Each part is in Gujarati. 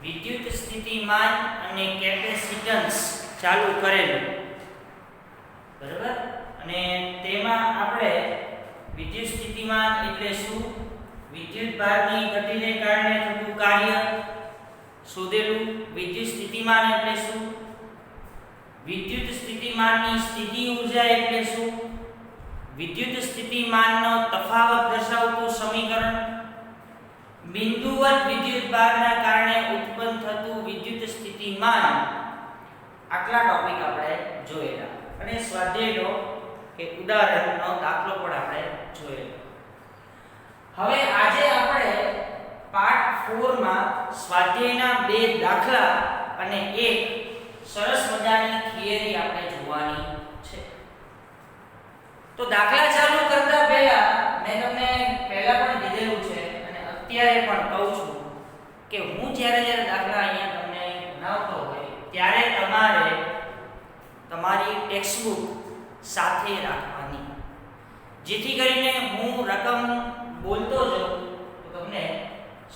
વિદ્યુત સ્થિતિમાન અને કેપેસિટન્સ ચાલુ કરેલું, બરાબર. અને તેમાં આપણે વિદ્યુત સ્થિતિમાન એટલે શું, વિદ્યુત ભારની ગતિને કારણે થતું કાર્ય શોધેલું. વિદ્યુત સ્થિતિમાન એટલે શું, વિદ્યુત સ્થિતિમાનની સ્થિતિ ઊર્જા એટલે શું, વિદ્યુત સ્થિતિમાનનો તફાવત દર્શાવતું સમીકરણ, બિંદુવત વિદ્યુત ભારના કારણે ઉત્પન્ન થતું વિદ્યુત સ્થિતિમાન. આટલા ટોપિક આપણે જોયેલા અને સ્વાધ્યાયનો કે ઉદાહરણનો દાખલો પણ આપણે જોયેલો. હવે આજે આપણે પાર્ટ 4 માં સ્વાધ્યાયના 2 દાખલા અને એક સરસ મજાની થિયરી આપણે જોવાની છે. તો દાખલા ચાલુ કરતા પહેલા મેં તમને પહેલા પણ કીધેલું છે અને અત્યારે પણ કહું છું કે હું જ્યારે દાખલા અહીંયા તમને ભણાવતો હોય ત્યારે તમારે તમારી ટેક્સ્ટબુક સાથે રાખવાની, જેથી કરીને હું રકમ બોલતો જાઉં તો તમને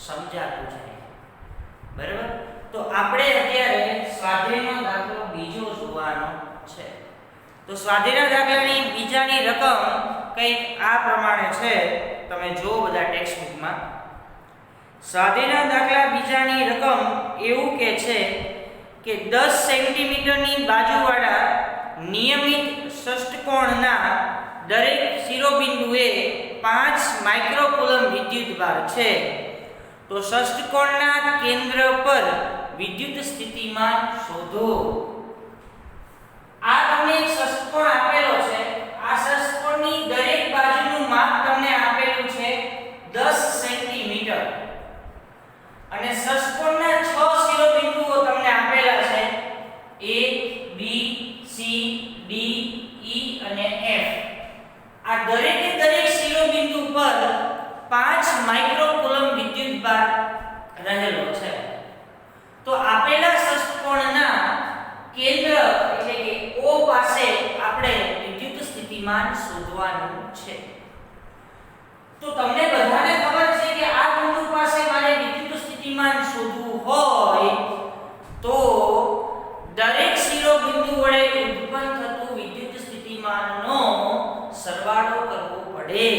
સમજાતું જાય, બરાબર. તો આપણે અત્યારે સ્વાધ્યાયનો દાખલો બીજો જોવાનો છે. તો સ્વાધ્યાયના દાખલાની બીજાની રકમ કંઈક આ પ્રમાણે છે, તમે જો બધા ટેક્સ્ટબુકમાં. સ્વાધ્યાયના દાખલા બીજાની રકમ એવું કે છે કે 10 સેન્ટીમીટરની બાજુવાળા નિયમિત ષષ્ઠકોણના દરેક શિરોબિંદુએ 5 માઇક્રોકુલમ વિદ્યુતભાર છે. તો ષષ્ઠકોણના કેન્દ્ર પર વિદ્યુત સ્થિતિમાન શોધો. આ તમને એક ષષ્ઠકોણ આપેલો છે, આ ષષ્ઠકોણની દરેક બાજુનું માપ તમને આપેલું છે 10 સેન્ટીમીટર અને ષષ્ઠકોણના 6 શિરોબિંદુઓ તમને આપેલા છે A B C D E અને F. આ દરેકે દરેક શિરોબિંદુ પર 5 માઇક્રોકુલમ વિદ્યુતભાર રહેલો છે. તો આપેલા ષષ્ઠકોણના કેન્દ્ર એટલે કે O પાસે આપણે વિદ્યુત સ્થિતિમાન શોધવાનું છે. તો તમને બધાને ખબર છે કે આ બિંદુ પાસે મારે વિદ્યુત સ્થિતિમાન શોધવું હોય તો દરેક શિરોબિંદુ વડે ઉત્પન્ન થતું વિદ્યુત સ્થિતિમાનનો સરવાળો કરવો પડે.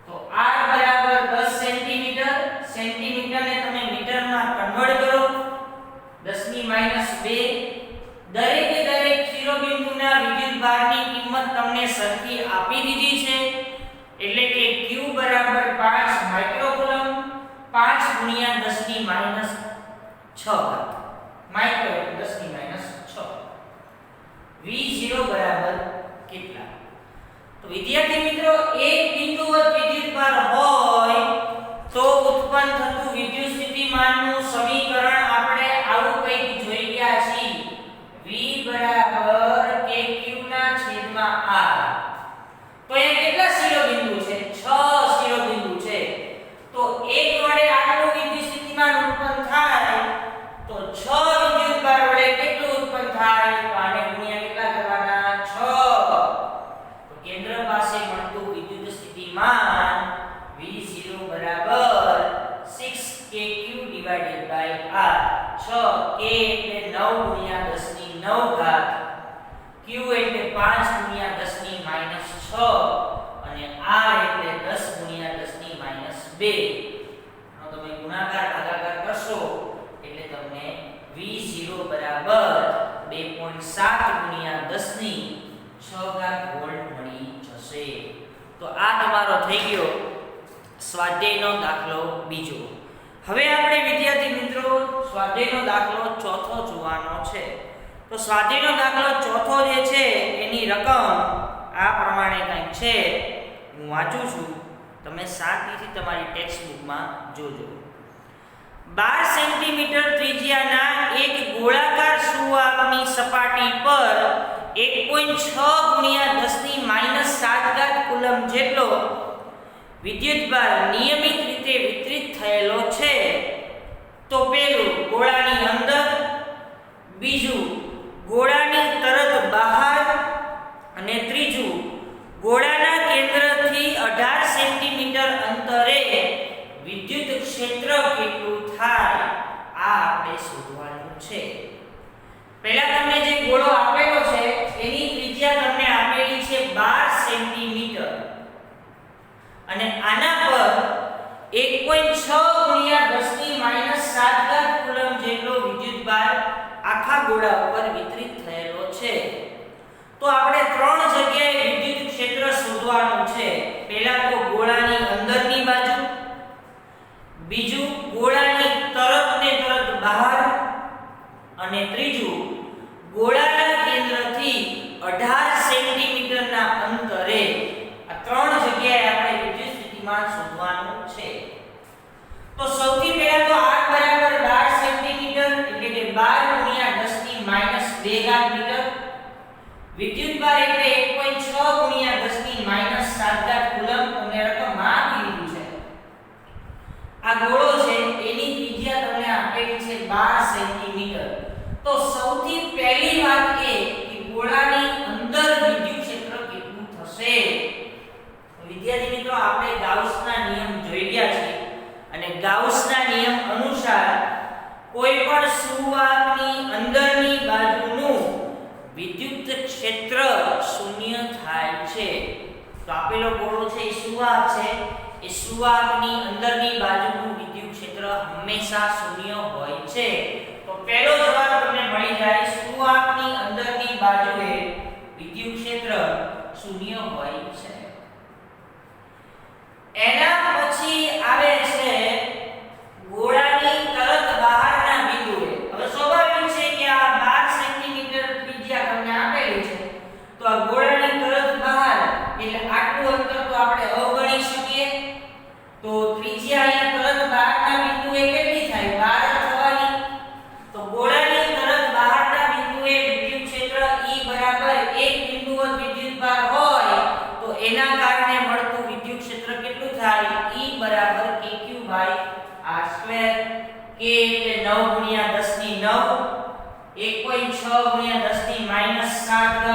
તો R બરાબર 10 સેન્ટીમીટર, સેન્ટીમીટરને તમે મીટરમાં કન્વર્ટ કરો 10 ની -2. દરેકે દરેક શિરોબિંદુના વિદ્યુતભારની કિંમત તમને સરખી આપી દીધી છે, એટલે કે Q બરાબર 5 માઇક્રોકુલમ, 5 ગુણ્યા 10 ની -6 માઇક્રો 10 ની -6. V0 બરાબર કેટલા? તો વિદ્યાર્થી મિત્રો, એક બિંદુવત વિદ્યુતભાર હોય તો ઉત્પન્ન થતું વિદ્યુત સ્થિતિમાનનું સમીકરણ આપણે આવું કંઈક જોઈ ગયા છીએ. V બરાબર kq ના છેદમાં r. તો એ કેટલા શિરોબિંદુ છે? 6 શિરોબિંદુ છે. તો એક વડે આટલું વિદ્યુત સ્થિતિમાન ઉત્પન્ન થાય તો 6 વિદ્યુતભાર વડે કેટલું ઉત્પન્ન થાય? તો આને ગુણ્યા કેટલા કરવાના? 6. તો કેન્દ્ર પાસે મળતું વિદ્યુત સ્થિતિમાન V0 બરાબર 6kq/r. 6 k એટલે 9 ગુણ્યા 10 ની 9 ઘાત, q એટલે 5 ગુણ્યા 10 ની -6 અને r એટલે 10 ગુણ્યા 10 ની -2. નો તમે ગુણાકાર ભાગાકાર કરશો એટલે તમને V0 બરાબર 2.7 ગુણ્યા 10 ની 6 ઘાત વોલ્ટ મળી જશે. તો આ તમારો થઈ ગયો સ્વાધ્યાયનો દાખલો બીજો. હવે આપણે વિદ્યાર્થી મિત્રો સ્વાધ્યાયનો દાખલો ચોથો જોવાનો છે. તો સ્વાધ્યાયનો દાખલો ચોથો જે છે એની રકમ આ પ્રમાણે કંઈક છે, હું વાંચું છું, તમે શાંતિથી તમારી ટેક્સ્ટબુકમાં જોજો. 12 સેન્ટીમીટર ત્રિજ્યાના એક ગોળાકાર સુવાહકની સપાટી પર 1.6 ગુણ્યા 10 ની -7 ઘાત કુલમ જેટલો વિદ્યુતભાર નિયમિત રીતે વિતરિત થયેલો છે. તો પેલું ગોળાની અંદર, બીજું ગોળાની તરત બહાર અને ત્રીજું ગોળાના કેન્દ્રથી 18 સેન્ટીમીટર અંતરે વિદ્યુત ક્ષેત્ર કેટલું થાય આપણે શોધવાનું છે. પહેલા તમને જે ગોળો આપેલો છે એની ત્રિજ્યા તમને આપેલી છે 12 સેન્ટીમીટર અને આના પર 1.6 × 10⁻7 કુલમ જેટલો વિદ્યુતભાર આખા ગોળા ઉપર વિતરિત થયેલો છે. તો આપણે ત્રણ જગ્યાએ વિદ્યુત ક્ષેત્ર શોધવાનું છે. પહેલા તો ગોળાની અંદરની બાજુ, બીજું ગોળાની તરત ને તરત બહાર અને ત્રીજું ગોળાના કેન્દ્રથી 18 સેન્ટીમીટરના અંતરે. આ ત્રણ જગ્યાએ આપણે વિદ્યુત સ્થિતિમાન શોધવાનું છે. તો સૌથી પહેલા તો r બરાબર 12 સેન્ટીમીટર એટલે કે 12 × 10⁻2 મીટર. વિદ્યુતભાર એટલે 1.6 × 10⁻7 કુલમ. તમને રકમ આપી દીધું છે. આ ગોળો છે એની ત્રિજ્યા તમને આપેલી છે 12 સેન્ટીમીટર. તો સૌથી પહેલી વાત એ કે ગોળાની અંદર વિદ્યુત ક્ષેત્ર કેટલું થશે. વિદ્યાર્થી મિત્રો, આપણે ગાઉસના નિયમ જોઈ ગયા છે અને ગાઉસના નિયમ અનુસાર કોઈ પણ સુવાહકની અંદરની બાજુનું વિદ્યુત ક્ષેત્ર શૂન્ય થાય છે. તો આપેલો ગોળો છે એ સુવાહક છે. એ સુવાહકની અંદરની બાજુનું વિદ્યુત ક્ષેત્ર હંમેશા શૂન્ય હોય છે. તો પહેલો જવાબ તમને મળી જાય, સુવાહકની અંદરની બાજુએ વિદ્યુત ક્ષેત્ર શૂન્ય હોય છે. એના પછી આવે છે ગોળાની તરત બહારના બિંદુએ. હવે સ્વાભાવિક છે કે આ 12 સેન્ટીમીટર ત્રિજ્યા તમને આપેલી છે. તો આ ગોળાની તરત બહાર એટલે આટલું અંતર તો આપણે અવગણી શકીએ. તો ત્રિજ્યા અહીંયા તરત બહારના બિંદુએ કેટલી થાય? 12 થવાની. તો ગોળાની તરત બહારના બિંદુએ વિદ્યુત ક્ષેત્ર E બરાબર એક બિંદુવત વિદ્યુતભાર હોય તો એના કારણે મળતું વિદ્યુત ક્ષેત્ર કેટલું થાય? E બરાબર kq/r². k એટલે 9 × 10⁹ 1.6 × 10⁻7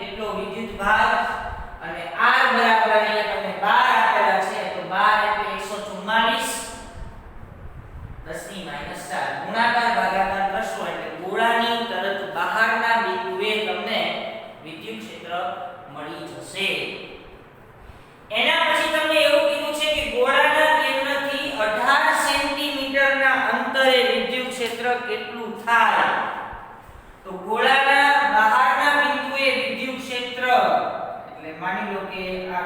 એટલો વિદ્યુતભાર અને r બરાબર અહીંયા તમને 12 આપેલા છે. તો 12 એટલે 144 10⁻4 ગુણાકાર ભાગાકાર કરશો એટલે ગોળાની તરત બહારના બિંદુએ તમને વિદ્યુત ક્ષેત્ર મળી જશે. એના પછી તમને એવું કીધું છે કે ગોળાના કેન્દ્રથી 18 સેન્ટીમીટરના અંતરે વિદ્યુત ક્ષેત્ર કેટલું થાય. તો ગોળાના બહારના બિંદુએ વિદ્યુત ક્ષેત્ર એટલે માની લો કે આ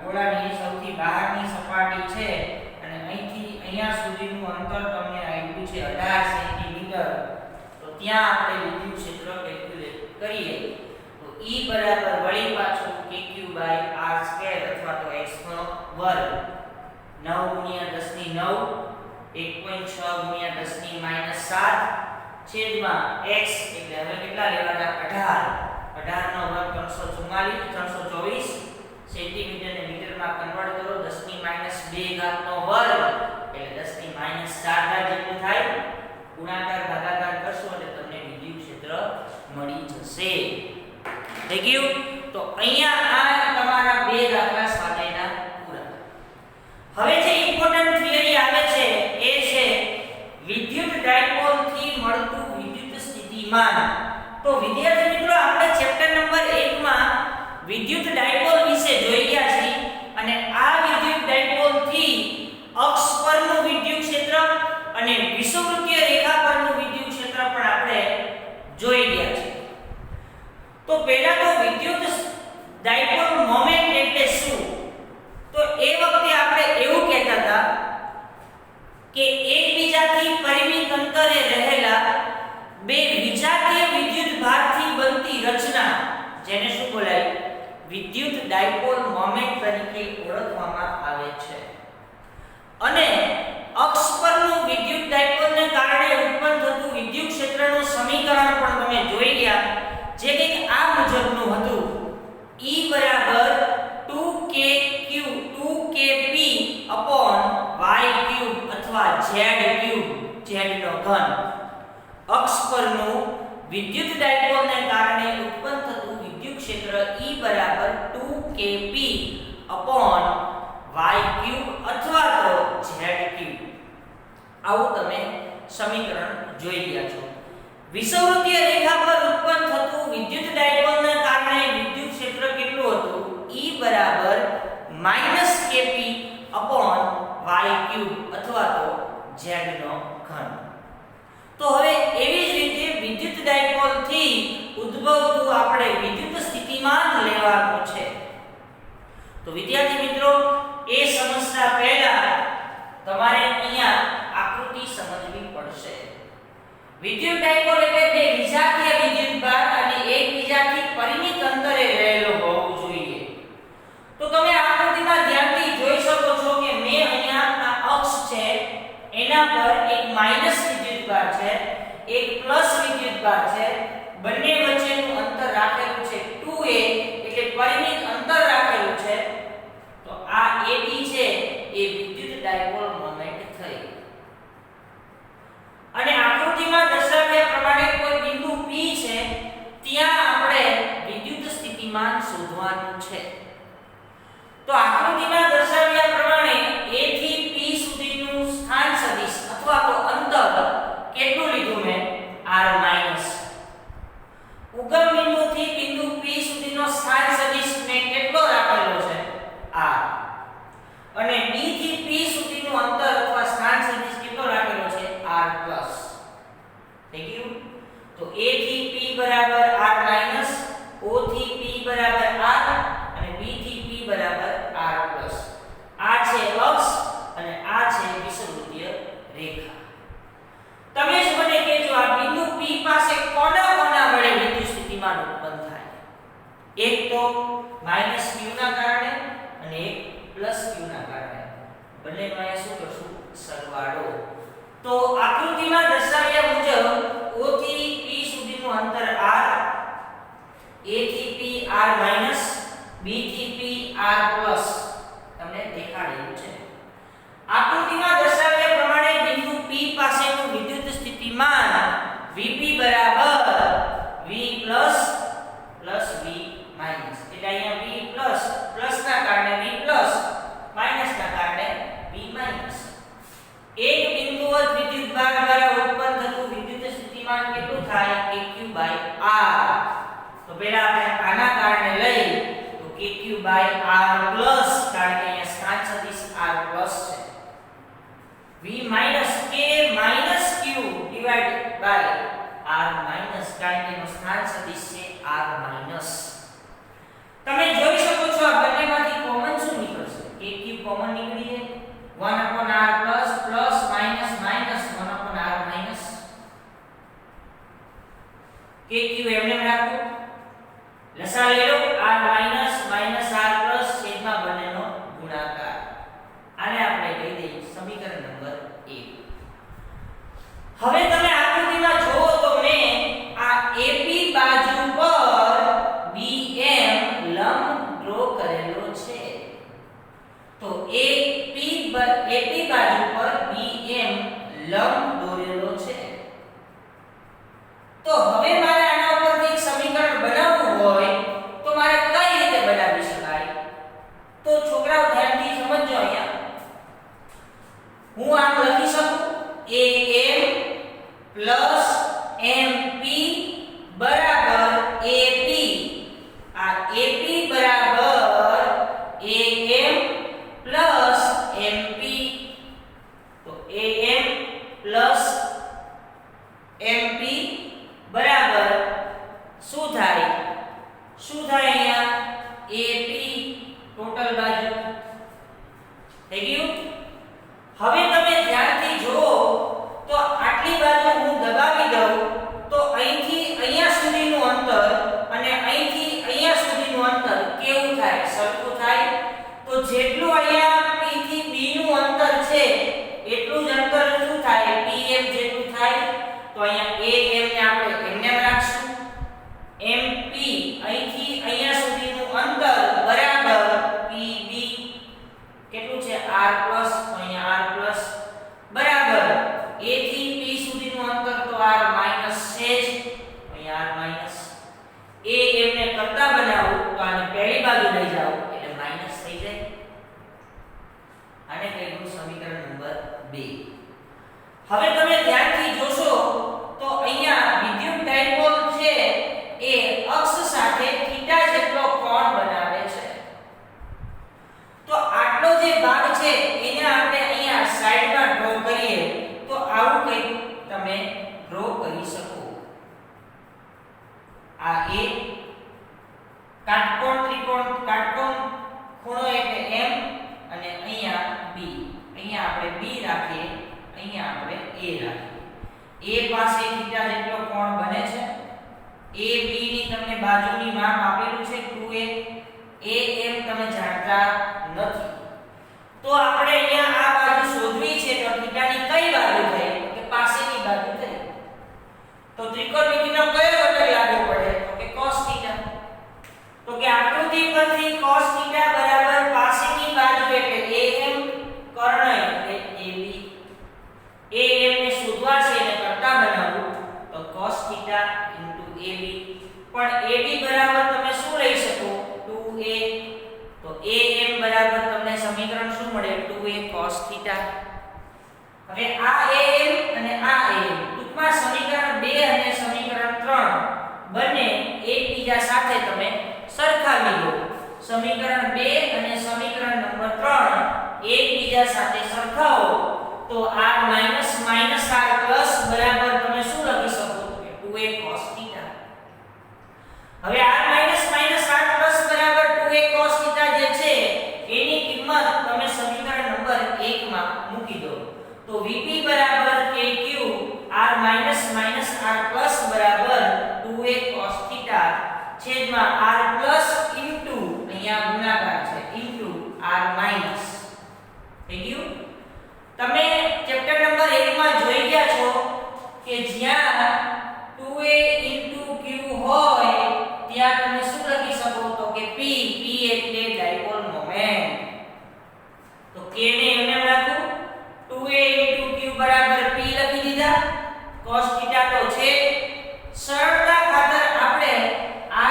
ગોળાની સૌથી બહારની સપાટી છે અને અહીંથી અહીંયા સુધીનું અંતર તમને આપ્યું છે 18 સેન્ટીમીટર. તો ત્યાં આપણે વિદ્યુત ક્ષેત્ર કેલ્ક્યુલેટ કરીએ તો E બરાબર વળી પાછું kq/r² અથવા તો x નો વર્ગ 9 × 10⁹ 1.6 × 10⁻7 છેદમાં x એટલે હવે કેટલા લેવાના? 18 નો વર્ગ 324 સેન્ટીમીટર ને મીટરમાં કન્વર્ટ કરો. 10⁻2 નો વર્ગ એટલે 10⁻4 જેટલું થાય. ગુણાકાર ભાગાકાર કરશો એટલે તમને વિદ્યુત ક્ષેત્ર મળી જશે. થઈ ગયું? તો અહીંયા આ તમારા બે દાખલા સ્વાધ્યાયના પૂરા. હવે જે ઇમ્પોર્ટન્ટ થિયરી આવે છે એ છે વિદ્યુત ડાયપોલ થી મળતું વિદ્યુત સ્થિતિમાન. તો વિદ્યાર્થી મિત્રો, આપણે ચેપ્ટર નંબર 1 માં વિદ્યુત ડાયપોલ વિશે જોઈ ગયા છીએ અને આ વિદ્યુત ડાયપોલ થી અક્ષ પરનું વિદ્યુત ક્ષેત્ર અને વિષુવવૃત્તીય રેખા પરનું વિદ્યુત ક્ષેત્ર પણ આપણે જોઈ ગયા છીએ. તો પહેલા તો વિદ્યુત ડાયપોલ મોમેન્ટ એટલે શું? તો એ વખતે આપણે એવું કહેતા હતા કે એકબીજાથી પરિમિત અંતરે રહેલા બે વિજાતીય વિદ્યુત ભારથી બનતી રચના જેને શું બોલાય? વિદ્યુત ડાયપોલ મોમેન્ટ તરીકે ઓળખવામાં આવે છે. અને અક્ષ પરનું વિદ્યુત ડાયપોલને કારણે ઉત્પન્ન થતું વિદ્યુત ક્ષેત્રનું સમીકરણ પણ તમે જોઈ ગયા જે કંઈક આ મુજબનું હતું. E બરાબર 2kp y³ અથવા z³ z નો ઘન. અક્ષ પરનું વિદ્યુત ડાયપોલને કારણે ઉત્પન્ન થતું વિદ્યુત ક્ષેત્ર E બરાબર 2kp y³ અથવા તો z³ આવું તમે સમીકરણ જોઈ ગયા છો. વિષુવવૃત્તીય રેખા પર ઉત્પન્ન થતું વિદ્યુત ડાયપોલના કારણે વિદ્યુત ક્ષેત્ર કેટલું હતું? E બરાબર -kp y³ અથવા તો z નો ઘન. તો હવે એવી જ રીતે વિદ્યુત ડાયપોલ થી ઉદ્ભવતું આપણે વિદ્યુત સ્થિતિમાન લેવાનું છે. તો વિદ્યાર્થી મિત્રો, એ સમજતા પહેલા તમારે અહીંયા આકૃતિ સમજવી પડશે. વિદ્યુત ડાયપોલ એટલે બે વિજાતીય વિદ્યુતભાર અને એકબીજાથી પરિમિત અંતરે રહેલો હોવો જોઈએ. તો તમે આકૃતિમાં ધ્યાનથી જોઈ શકો છો કે મેં અહીંયા આ અક્ષ છે એના પર એક માઈનસ વિદ્યુતભાર છે, એક પ્લસ વિદ્યુતભાર છે. બંને વચ્ચેનું અંતર રાખેલું છે 2a એટલે પરિમિત અંતર રાખેલું છે. તો આ AB છે એ વિદ્યુત ડાયપોલ મોમેન્ટ થઈ. અને આકૃતિમાં દર્શાવ્યા પ્રમાણે કોઈ બિંદુ P છે, ત્યાં આપણે વિદ્યુત સ્થિતિમાન શોધવાનું છે. તો આકૃતિમાં દર્શાવ્યા પ્રમાણે A થી P સુધીનું સ્થાન સદિશ અથવા તો અંતર કેટલું લીધું મેં? r minus. ઉગમ બિંદુથી બિંદુ P સુધીનો સ્થાન સદિશ મેં કેટલો રાખેલો છે? r. અને B થી P સુધીનું અંતર અથવા સ્થાન સદિશ કેટલો રાખેલો છે? r plus. થઈ ગયું? તો A થી P બરાબર r માઈનસ, O થી P બરાબર r અને B થી P બરાબર r પ્લસ. આ છે અક્ષ અને આ છે વિષુવવૃત્તીય રેખા. તમે જ મને કહેજો, આ બિંદુ P પાસે કોના વડે વિદ્યુત સ્થિતિમાન ઉત્પન્ન થાય? એક તો -q ના કારણે અને એક +q ના કારણે. બંનેનો અહીંયા શું કરશું? સરવાળો. તો આકૃતિમાં દર્શાવ્યા મુજબ O થી P સુધીનું અંતર r, A થી P r માઈનસ, B થી P r પ્લસ તમને દેખાડેલું છે. આકૃતિમાં દર્શાવ્યા પ્રમાણે બિંદુ P પાસેનું વિદ્યુત સ્થિતિમાન Vp બરાબર V plus plus V minus. એટલે અહીંયા V પ્લસ પ્લસ ના કારણે V પ્લસ, માઈનસ ના કારણે V માઈનસ. એક બિંદુવત વિદ્યુતભાર દ્વારા ઉત્પન્ન થતું વિદ્યુત સ્થિતિમાન કેટલું થાય? kq/r. તો પહેલા આપણે આના કારણે લઈ તો kq/r પ્લસ, કારણ કે અહીંયા સ્થાન સદિશ r પ્લસ છે. V minus k minus q divided by r minus, કારણ કે એનો સ્થાન સદિશ છે r માઈનસ. તમે જોઈ શકો છો આ બંનેમાંથી કોમન શું નીકળશે? kq કોમન નીકળી જાય. 1/r plus plus minus minus 1/r minus. kq એમને રાખો, લસા લઈ લો. r minus minus r plus છેદમાં બંનેનો ગુણાકાર. આને આપણે કહી દઈએ સમીકરણ નંબર 1. હવે તમે આકૃતિમાં જોવો તો મેં આ AP બાજુ પર BM લંબ ડ્રો કરેલો છે. તો AP બાજુ પર BM લંબ દોરેલો છે. તો હવે મારે આના ઉપરથી એક સમીકરણ બનાવવું હોય તો મારે કઈ રીતે બનાવી શકાય? તો છોકરાઓ ધ્યાનથી સમજો. અહીંયા હું આમ લખી શકું AM પ્લસ MP બરાબર AP. આ AP બરાબર AM પ્લસ MP. તો AM પ્લસ MP બરાબર શું થાય? અહીંયા AP ટોટલ બાજુ. થઈ ગયું? હવે તમે ધ્યાનથી જુઓ તો આટલી બાજુ હું દબાવી દઉં તો અહીંથી અહીંયા સુધીનું અંતર અને અહીંથી અહીંયા સુધીનું અંતર કેવું થાય? સરખું થાય. તો જેટલું અહીંયા P થી B નું અંતર છે એટલું જ અંતર શું થાય? PM જેટલું થાય. તો અહીંયા AM ને આપણે એમને રાખશું. MP અહીંથી અહીંયા સુધીનું અંતર બરાબર PB કેટલું છે? r plus. અહીંયા r પ્લસ બરાબર A થી P સુધીનું અંતર તો r માઈનસ છે જ. અહીંયા r માઈનસ. A એમને કરતા બનાવું તો આને પહેલી બાજુ લઈ જાઓ એટલે માઈનસ થઈ જાય. આને કહીશું સમીકરણ નંબર 2. હવે તમે ધ્યાનથી a રાખીએ. a પાસે થીટા જેટલો કોણ બને છે. a b ની તમને બાજુની માપ આપેલું છે 2a. a m તમે જાણતા નથી. તો આપણે અહીંયા આ બાજુ શોધવી છે તો થીટાની કઈ બાજુ થઈ કે પાસેની બાજુ થઈ. તો ત્રિકોણમિતિનો કયો ઘટક લાગુ પડે તો કે cos થીટા. તો કે આકૃતિ પરથી cos થીટા બરાબર પાસેની બાજુ એટલે am કર્ણ એટલે ab. am ને શોધવા છે અને કરતા બનાવવું તો cos થીટા ab. પણ ab બરાબર તમે શું લઈ શકો 2a. તો am બરાબર તમને સમીકરણ શું મળે 2a cos થીટા. હવે આ am અને આ am ટૂંકમાં સમીકરણ 2 અને સમીકરણ 3 બંને એકબીજા સાથે તમે સરખાવી લો. સમીકરણ 2 અને સમીકરણ નંબર 3 એકબીજા સાથે સરખાવો તો r minus minus r plus બરાબર તમે શું લખી શકો કે 2a cos થીટા. હવે r minus minus r plus બરાબર 2a cos થીટા જે છે એની કિંમત તમે સમીકરણ નંબર 1 માં મૂકી દો તો vp બરાબર kq r minus minus r plus બરાબર 2a cos થીટા છેદમાં r પ્લસ ઇન્ટુ અહીંયા ગુણાકાર છે ઇન્ટુ r માઈનસ થઈ ગયું. તમે ચેપ્ટર નંબર 1 માં જોઈ ગયા છો કે જ્યાં 2a q હોય ત્યાં તમે શું લખી શકો તો કે p એટલે ડાયપોલ મોમેન્ટ. તો k ને એમને રાખો 2a q બરાબર p લખી દીધા. cos થીટા તો છે. સરળતા ખાતર આપણે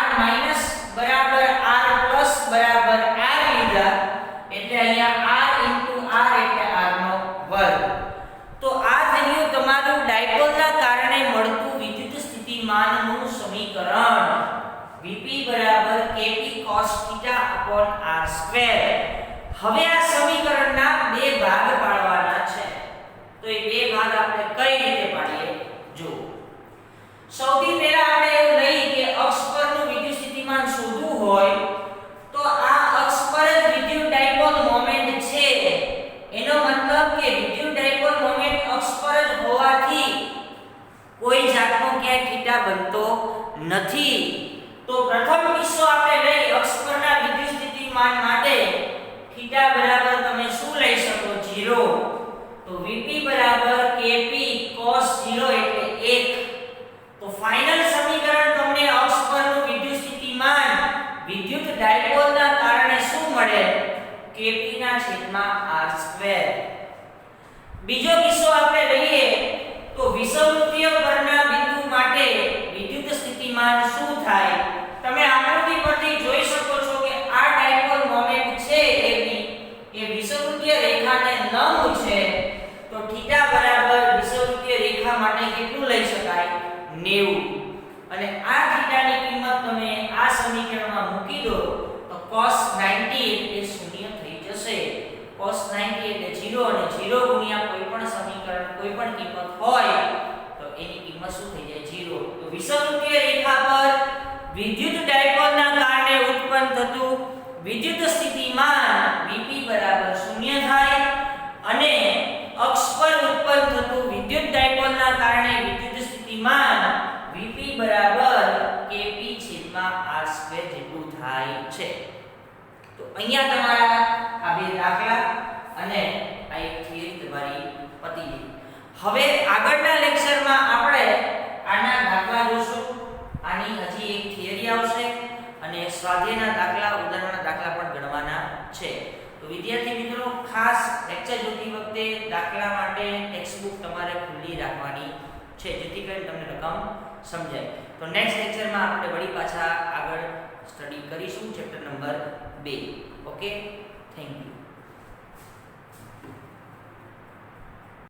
r માઈનસ બરાબર r પ્લસ બરાબર r લીધા એટલે અહીંયા r એટલે r નો વર્ગ. તો આ થઈ ગયું તમારું ડાયપોલના કારણે મળતું વિદ્યુત સ્થિતિમાનનું સમીકરણ Vp kp cos θ/r². હવે આ સમીકરણના બે ભાગ પાડવાના છે. તો એ બે ભાગ આપણે કઈ રીતે પાડીએ જો. સૌથી પહેલા આપણે એવું લઈએ કે અક્ષ પરનું વિદ્યુત સ્થિતિમાન શોધવું હોય તો આ અક્ષ પર જ વિદ્યુત ડાયપોલ મોમેન્ટ છે. એનો મતલબ કે વિદ્યુત ડાયપોલ મોમેન્ટ અક્ષ પર જ હોવાથી કોઈ જાતનો ક્યાંય થીટા બનતો નથી. તો પ્રથમ કિસ્સો આપણે લઈ અક્ષ પરના વિદ્યુત સ્થિતિમાન માટે થીટા બરાબર તમે શું લઈ શકો 0. તો Vp kp cos 0 એટલે 1. તો ફાઇનલ સમીકરણ તમને અક્ષ પરનું વિદ્યુત સ્થિતિમાન વિદ્યુત ડાયપોલના કારણે શું મળે kp/r². બીજો કિસ્સો આપણે લઈએ તો વિષુવવૃત્તીય પરના બિંદુ માટે વિદ્યુત સ્થિતિમાન શું થાય. તમે આકૃતિ પરથી જોઈ શકો છો કે આ ડાયપોલ મોમેન્ટ છે AB એ વિષુવવૃત્તીય રેખાને લંબ છે. તો થીટા બરાબર વિષુવવૃત્તીય રેખા માટે કેટલું લઈ શકાય 90. અને આ થીટાની કિંમત તમે આ સમીકરણમાં મૂકી દો તો cos 90 એટલે 0 થઈ જશે. cos 90 એટલે 0 અને 0 ગુણ્યા કોઈ પણ સમીકરણ કોઈ પણ કિંમત હોય તો એની કિંમત શું થઈ જાય 0. તો વિષુવવૃત્તીય રેખા પર વિદ્યુત ડાયપોલના કારણે ઉત્પન્ન થતું વિદ્યુત સ્થિતિમાન Vp 0 થાય અને અક્ષ પર ઉત્પન્ન થતું વિદ્યુત ડાયપોલના કારણે વિદ્યુત સ્થિતિમાન Vp kp/r² જેટલું થાય છે. તો અહીંયા તમારા આ બે દાખલા અને આ એક થિયરી તમારી પતી ગઈ. હવે આગળના લેક્ચરમાં આપણે આના દાખલા જોશું. આની હજી એક થિયરી આવશે અને સ્વાધ્યાયના દાખલા ઉદાહરણના દાખલા પણ ગણવાના છે. તો વિદ્યાર્થી મિત્રો ખાસ લેક્ચર જોતી વખતે દાખલા માટે ટેક્સ્ટ બુક તમારે ખુલ્લી રાખવાની છે જેથી કરીને તમને રકમ સમજાય. તો નેક્સ્ટ લેક્ચરમાં આપણે વળી પાછા આગળ સ્ટડી કરીશું chapter number 2. Okay, thank you.